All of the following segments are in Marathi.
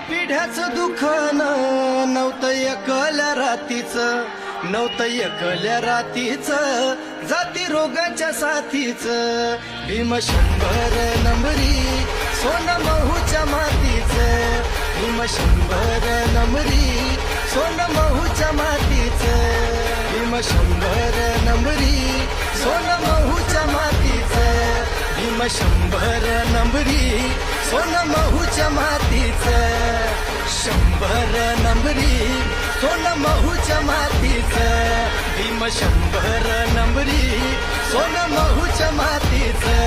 पिढ्याचं दुखणं नव्हतं एकल्या रातीचं, नव्हतं एकल्या रातीचं, जाती रोगाच्या साथीचं. भीमशंभर नंबरी सोनं महूच्या मातीचं, भीमशंभर नंबरी सोनं महूच्या मातीचं, भीमशंभर नंबरी सोनं महूच्या मातीचं, भीमशंभर नंबरी सोनं महूच्या मातीचं, 100 नंबरी सोनं महूच्या मातीचं, भीमशंभर नंबरी सोनं महूच्या मातीचं.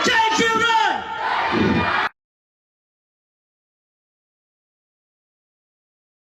जय शिवराय.